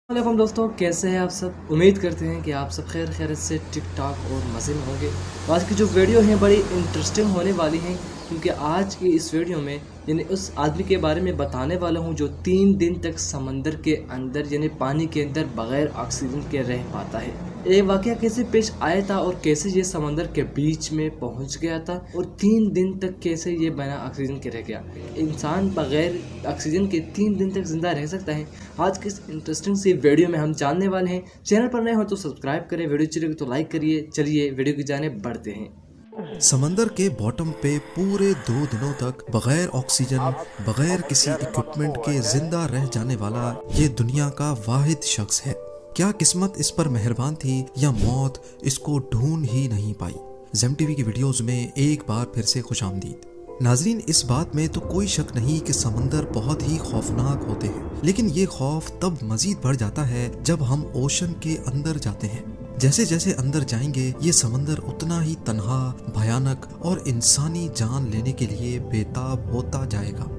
वालेकुम दोस्तों, कैसे हैं आप सब। उम्मीद करते हैं कि आप सब खैर खैरियत से टिक टाक और मज़े में होंगे। तो आज की जो वीडियो है बड़ी इंटरेस्टिंग होने वाली है, क्योंकि आज की इस वीडियो में यानी उस आदमी के बारे में बताने वाला हूं जो 3 दिन तक समंदर के अंदर यानी पानी के अंदर बगैर ऑक्सीजन के रह पाता है। ये वाकया कैसे पेश आया था और कैसे ये समंदर के बीच में पहुंच गया था और 3 दिन तक कैसे ये बिना ऑक्सीजन के रह गया। इंसान बगैर ऑक्सीजन के 3 दिन तक जिंदा रह सकता है। आज की इस इंटरेस्टिंग सी वीडियो में हम जानने वाले हैं। चैनल पर नए हो तो सब्सक्राइब करें, वीडियो अच्छी लगे तो लाइक करिए। चलिए वीडियो की जानिब बढ़ते हैं। समंदर के बॉटम पे पूरे 2 दिनों तक बगैर ऑक्सीजन, बगैर किसी इक्विपमेंट के जिंदा रह जाने वाला ये दुनिया का वाहिद शख्स है। क्या किस्मत इस पर मेहरबान थी या मौत इसको ढूंढ ही नहीं पाई। ज़ेम टीवी की वीडियोस में एक बार फिर से खुशामदीद। नाजरीन, इस बात में तो कोई शक नहीं कि समंदर बहुत ही खौफनाक होते हैं, लेकिन ये खौफ तब मजीद बढ़ जाता है जब हम ओशन के अंदर जाते हैं। जैसे जैसे अंदर जाएंगे ये समंदर उतना ही तन्हा, भयानक और इंसानी जान लेने के लिए बेताब होता जाएगा।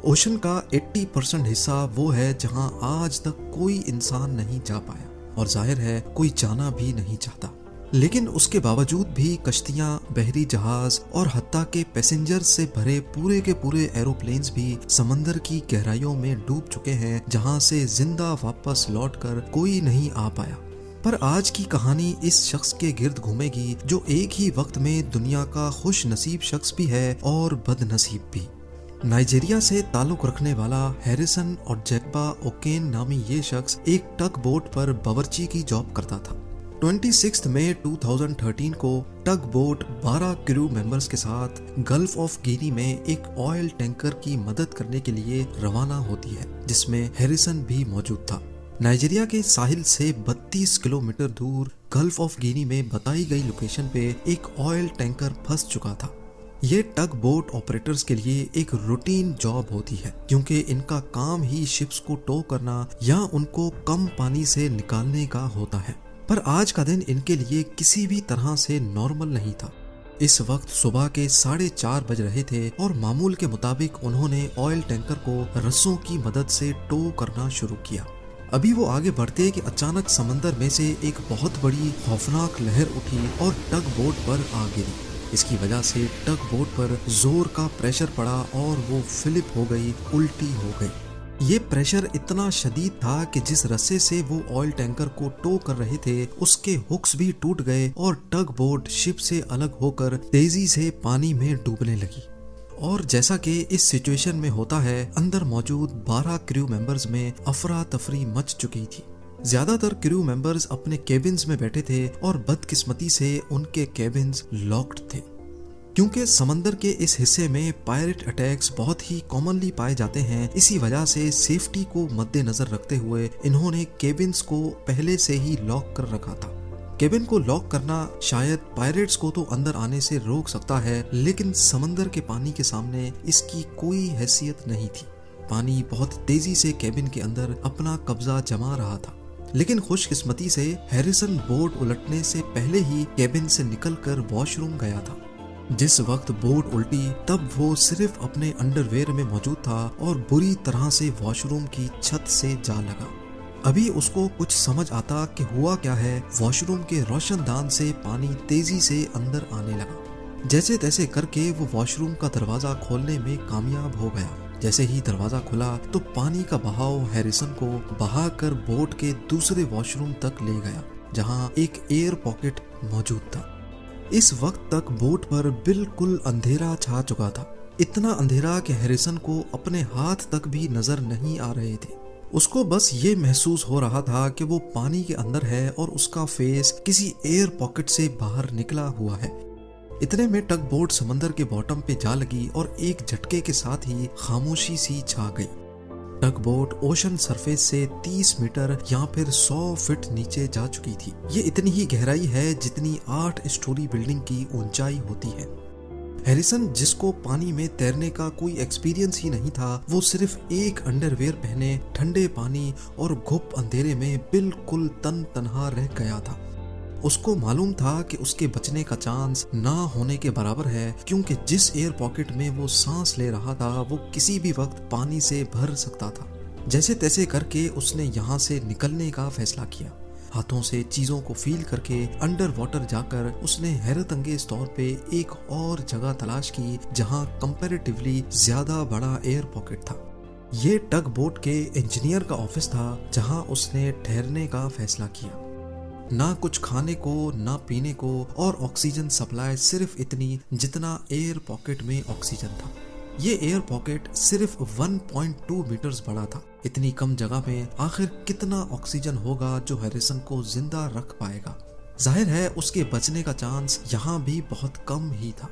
ओशन का 80% हिस्सा वो है जहां आज तक कोई इंसान नहीं जा पाया और जाहिर है कोई जाना भी नहीं चाहता। लेकिन उसके बावजूद भी कश्तियां, बहरी जहाज और हत्ता के पैसेंजर से भरे पूरे के पूरे एरोप्लेन्स भी समंदर की गहराइयों में डूब चुके हैं, जहां से जिंदा वापस लौटकर कोई नहीं आ पाया। पर आज की कहानी इस शख्स के गिर्द घूमेगी जो एक ही वक्त में दुनिया का खुश नसीब शख्स भी है और बदनसीब भी। नाइजीरिया से ताल्लुक रखने वाला हैरिसन और जैकबा ओकेन नामी ये शख्स एक टग बोट पर बावर्ची की जॉब करता था। 26 मई 2013 को टग बोट 12 क्रू मेंबर्स के साथ गल्फ ऑफ गिनी में एक ऑयल टैंकर की मदद करने के लिए रवाना होती है, जिसमें हैरिसन भी मौजूद था। नाइजीरिया के साहिल से 32 किलोमीटर दूर गल्फ ऑफ गिनी में बताई गई लोकेशन पे एक ऑयल टैंकर फंस चुका था। ये टग बोट ऑपरेटर्स के लिए एक रूटीन जॉब होती है, क्योंकि इनका काम ही शिप्स को टो करना या उनको कम पानी से निकालने का होता है। पर आज का दिन इनके लिए किसी भी तरह से नॉर्मल नहीं था। इस वक्त सुबह के 4:30 बज रहे थे और मामूल के मुताबिक उन्होंने ऑयल टैंकर को रस्सों की मदद से टो करना शुरू किया। अभी वो आगे बढ़ते कि अचानक समंदर में से एक बहुत बड़ी खौफनाक लहर उठी और टग बोट पर आ गिरी। इसकी वजह से टग बोट पर जोर का प्रेशर पड़ा और वो फ्लिप हो गई, उल्टी हो गई। ये प्रेशर इतना शदीद था कि जिस रस्से से वो ऑयल टैंकर को टो कर रहे थे उसके हुक्स भी टूट गए और टग बोट शिप से अलग होकर तेजी से पानी में डूबने लगी। और जैसा कि इस सिचुएशन में होता है, अंदर मौजूद 12 क्रू मेंबर्स में अफरा तफरी मच चुकी थी। ज्यादातर क्रू मेंबर्स अपने केबिन्स में बैठे थे और बदकिस्मती से उनके केबिन्स लॉक्ड थे, क्योंकि समंदर के इस हिस्से में पायरेट अटैक्स बहुत ही कॉमनली पाए जाते हैं। इसी वजह से सेफ्टी को मद्देनजर रखते हुए इन्होंने केबिन्स को पहले से ही लॉक कर रखा था। केबिन को लॉक करना शायद पायरेट्स को तो अंदर आने से रोक सकता है, लेकिन समंदर के पानी के सामने इसकी कोई हैसियत नहीं थी। पानी बहुत तेजी से केबिन के अंदर अपना कब्जा जमा रहा था, लेकिन खुशकिस्मती से हैरिसन बोट उलटने से पहले ही केबिन से निकलकर वॉशरूम गया था। जिस वक्त बोट उल्टी तब वो सिर्फ अपने अंडरवेयर में मौजूद था और बुरी तरह से वॉशरूम की छत से जा लगा। अभी उसको कुछ समझ आता कि हुआ क्या है। वॉशरूम के रोशनदान से पानी तेजी से अंदर आने लगा। जैसे तैसे करके वो वॉशरूम का दरवाजा खोलने में कामयाब हो गया। जैसे ही दरवाजा खुला तो पानी का बहाव हैरिसन को बहाकर बोट के दूसरे वॉशरूम तक ले गया, जहां एक एयर पॉकेट मौजूद था। इस वक्त तक बोट पर बिल्कुल अंधेरा छा चुका था, इतना अंधेरा कि हैरिसन को अपने हाथ तक भी नजर नहीं आ रहे थे। उसको बस ये महसूस हो रहा था कि वो पानी के अंदर है और उसका फेस किसी एयर पॉकेट से बाहर निकला हुआ है। इतने में टग बोट समंदर के बॉटम पे जा लगी और एक झटके के साथ ही खामोशी सी छा गई। टग बोट ओशन सरफेस से 30 मीटर या फिर 100 फीट नीचे जा चुकी थी। ये इतनी ही गहराई है जितनी 8 स्टोरी बिल्डिंग की ऊंचाई होती है। हैरिसन, जिसको पानी में तैरने का कोई एक्सपीरियंस ही नहीं था, वो सिर्फ एक अंडरवेयर पहने ठंडे पानी और घुप अंधेरे में बिल्कुल तन्हा रह गया था। उसको मालूम था कि उसके बचने का चांस ना होने के बराबर है, क्योंकि जिस एयर पॉकेट में वो सांस ले रहा था वो किसी भी वक्त पानी से भर सकता था। जैसे तैसे करके उसने यहाँ से निकलने का फैसला किया। हाथों से चीजों को फील करके अंडर वाटर जाकर उसने हैरत अंगेज तौर पे एक और जगह तलाश की जहाँ कंपैरेटिवली ज्यादा बड़ा एयर पॉकेट था। ये टग बोट के इंजीनियर का ऑफिस था जहाँ उसने ठहरने का फैसला किया। ना कुछ खाने को ना पीने को और ऑक्सीजन सप्लाई सिर्फ इतनी जितना एयर पॉकेट में ऑक्सीजन था। ये एयर पॉकेट सिर्फ 1.2 मीटर्स बड़ा था। इतनी कम जगह में आखिर कितना ऑक्सीजन होगा जो हैरिसन को जिंदा रख पाएगा। जाहिर है उसके बचने का चांस यहाँ भी बहुत कम ही था।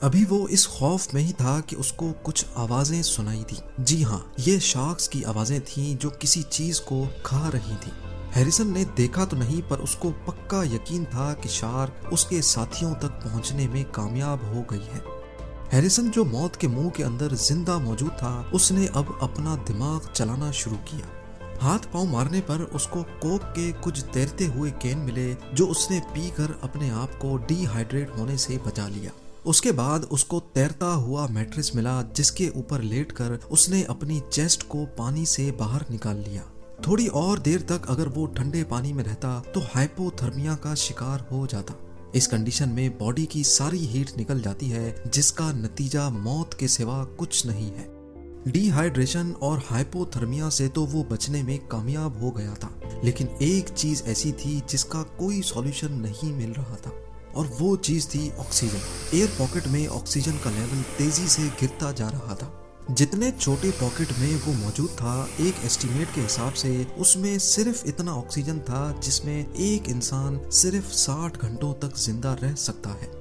अभी वो इस खौफ में ही था कि उसको कुछ आवाजें सुनाई दी। जी हाँ, ये शार्क्स की आवाजें थीं जो किसी चीज को खा रही थी। हैरिसन ने देखा तो नहीं पर उसको पक्का यकीन था कि शार्क उसके साथियों तक पहुंचने में कामयाब हो गई है। हैरिसन जो मौत के मुंह के अंदर जिंदा मौजूद था, उसने अब अपना दिमाग चलाना शुरू किया। हाथ पांव मारने पर उसको कोक के कुछ तैरते हुए कैन मिले जो उसने पीकर अपने आप को डिहाइड्रेट होने से बचा लिया। उसके बाद उसको तैरता हुआ मैट्रेस मिला जिसके ऊपर लेटकर उसने अपनी चेस्ट को पानी से बाहर निकाल लिया। थोड़ी और देर तक अगर वो ठंडे पानी में रहता तो हाइपोथर्मिया का शिकार हो जाता। इस कंडीशन में बॉडी की सारी हीट निकल जाती है जिसका नतीजा मौत के सिवा कुछ नहीं है। डिहाइड्रेशन और हाइपोथर्मिया से तो वो बचने में कामयाब हो गया था, लेकिन एक चीज ऐसी थी जिसका कोई सॉल्यूशन नहीं मिल रहा था और वो चीज थी ऑक्सीजन। एयर पॉकेट में ऑक्सीजन का लेवल तेजी से गिरता जा रहा था। जितने छोटे पॉकेट में वो मौजूद था, एक एस्टिमेट के हिसाब से उसमें सिर्फ इतना ऑक्सीजन था जिसमें एक इंसान सिर्फ 60 घंटों तक जिंदा रह सकता है।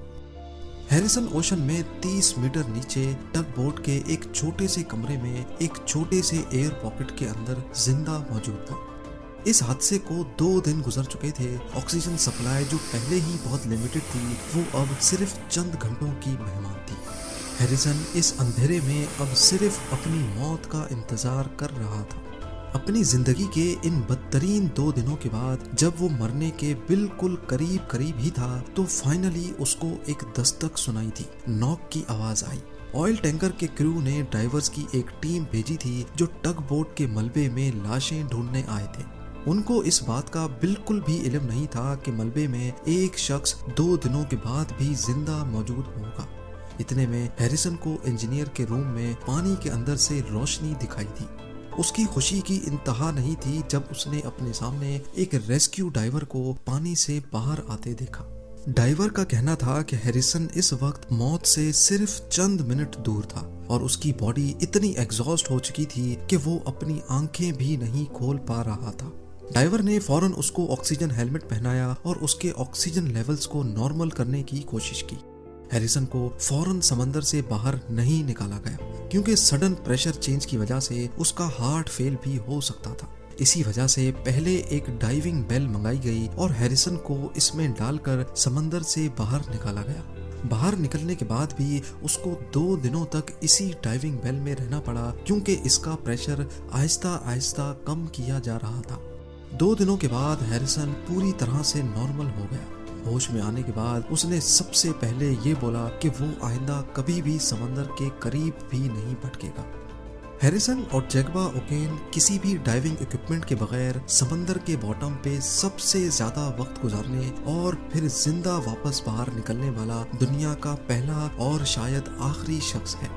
हैरिसन ओशन में 30 मीटर नीचे टग बोट के एक छोटे से कमरे में एक छोटे से एयर पॉकेट के अंदर जिंदा मौजूद था। इस हादसे को 2 दिन गुजर चुके थे। ऑक्सीजन सप्लाई जो पहले ही बहुत लिमिटेड थी, वो अब सिर्फ चंद घंटों की मेहमान थी। हैरिसन इस अंधेरे में अब सिर्फ अपनी मौत का इंतजार कर रहा था। अपनी जिंदगी के इन बदतरीन 2 दिनों के बाद जब वो मरने के बिल्कुल करीब ही था, तो फाइनली उसको एक दस्तक सुनाई थी। नॉक की आवाज आई। ऑयल टैंकर के क्रू ने डाइवर्स की एक टीम भेजी थी जो टग बोट के मलबे में लाशें ढूंढने आए थे। उनको इस बात का बिल्कुल भी इल्म नहीं था कि मलबे में एक शख्स 2 दिनों के बाद भी जिंदा मौजूद होगा। इतने में हैरिसन को इंजीनियर के रूम में पानी के अंदर से रोशनी दिखाई दी। उसकी खुशी की इंतहा नहीं थी जब उसने अपने सामने एक रेस्क्यू डाइवर को पानी से बाहर आते देखा। डाइवर का कहना था कि हैरिसन इस वक्त मौत से सिर्फ चंद मिनट दूर था और उसकी बॉडी इतनी एग्जॉस्ट हो चुकी थी कि वो अपनी आंखें भी नहीं खोल पा रहा था। डाइवर ने फौरन उसको ऑक्सीजन हेलमेट पहनाया और उसके ऑक्सीजन लेवल्स को नॉर्मल करने की कोशिश की। हैरिसन को फौरन समंदर से बाहर नहीं निकाला गया क्योंकि सडन प्रेशर चेंज की वजह से उसका हार्ट फेल भी हो सकता था। इसी वजह से पहले एक डाइविंग बेल मंगाई गई और हैरिसन को इसमें डालकर समंदर से बाहर निकाला गया। बाहर निकलने के बाद भी उसको 2 दिनों तक इसी डाइविंग बेल में रहना पड़ा क्योंकि इसका प्रेशर आहिस्ता आहिस्ता कम किया जा रहा था। 2 दिनों के बाद हैरिसन पूरी तरह से नॉर्मल हो गया। होश में आने के बाद उसने सबसे पहले ये बोला कि वो आइंदा कभी भी समंदर के करीब भी नहीं भटकेगा। हैरिसन और जैकबा ओकेन किसी भी डाइविंग इक्विपमेंट के बगैर समंदर के बॉटम पे सबसे ज्यादा वक्त गुजारने और फिर जिंदा वापस बाहर निकलने वाला दुनिया का पहला और शायद आखिरी शख्स है।